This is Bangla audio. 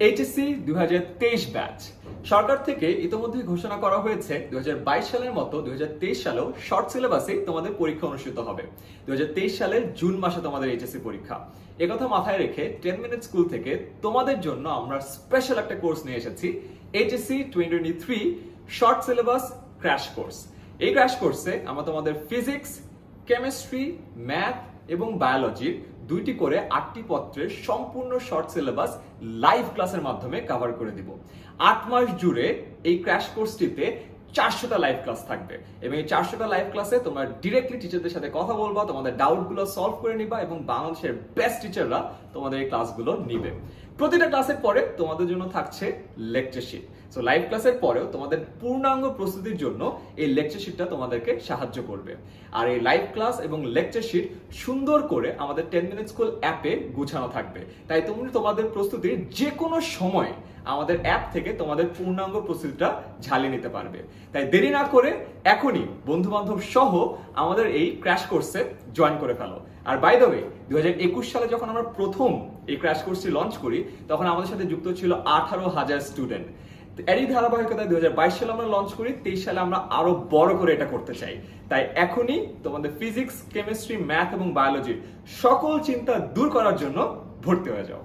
HSC 2023 ব্যাচ সরকার থেকে ইতোমধ্যে ঘোষণা করা হয়েছে 2022 সালের মতো 2023 সালেও শর্ট সিলেবাসে তোমাদের পরীক্ষা অনুষ্ঠিত হবে। 2023 সালের জুন মাসে তোমাদের HSC পরীক্ষা। একথা মাথায় রেখে 10 মিনিট স্কুল থেকে তোমাদের জন্য আমরা স্পেশাল একটা কোর্স নিয়ে এসেছি, HSC 2023 short syllabus crash course. এই ক্র্যাশ কোর্সে আমরা তোমাদের ফিজিক্স, কেমিস্ট্রি, ম্যাথ এবং বায়োলজির দুইটি করে 8টি পত্রের সম্পূর্ণ শর্ট সিলেবাস লাইভ ক্লাসের মাধ্যমে কভার করে দিব। 8 মাস জুড়ে এই ক্র্যাশ কোর্সটিতে 400টা লাইভ ক্লাস থাকবে এবং এই 400টা লাইভ ক্লাসে তোমরা ডিরেক্টলি টিচারদের সাথে কথা বলবা, তোমাদের ডাউটগুলো সলভ করে নিবা এবং বাংলাদেশের বেস্ট টিচাররা তোমাদের এই ক্লাসগুলো নিবে। প্রতিটা ক্লাসের পরে তোমাদের জন্য থাকছে লেকচার শিট। সো লাইভ ক্লাসের পরেও তোমাদের পূর্ণাঙ্গ প্রস্তুতির জন্য এই লেকচার শিটটা তোমাদেরকে সাহায্য করবে। আর এই লাইভ ক্লাস এবং লেকচার শিট সুন্দর করে আমাদের 10 মিনিট স্কুল অ্যাপে গুছানো থাকবে, তাই তুমি তোমাদের প্রস্তুতির যে কোনো সময় আমাদের অ্যাপ থেকে তোমাদের পূর্ণাঙ্গ প্রস্তুতিটা ঝালিয়ে নিতে পারবে। তাই দেরি না করে এখনই বন্ধু বান্ধব সহ আমাদের এই ক্র্যাশ কোর্সে জয়েন করে ফেলো। আর বাই দ্য ওয়ে 2021 সালে যখন আমরা প্রথম এই ক্র্যাশ কোর্সটি লঞ্চ করি তখন আমাদের সাথে যুক্ত ছিল 18,000 স্টুডেন্ট। এরই ধারাবাহিকতায় 2022 সালে আমরা লঞ্চ করি, 23 সালে আমরা আরো বড় করে এটা করতে চাই। তাই এখনই তোমাদের ফিজিক্স, কেমিস্ট্রি, ম্যাথ এবং বায়োলজির সকল চিন্তা দূর করার জন্য ভর্তি হয়ে যাও।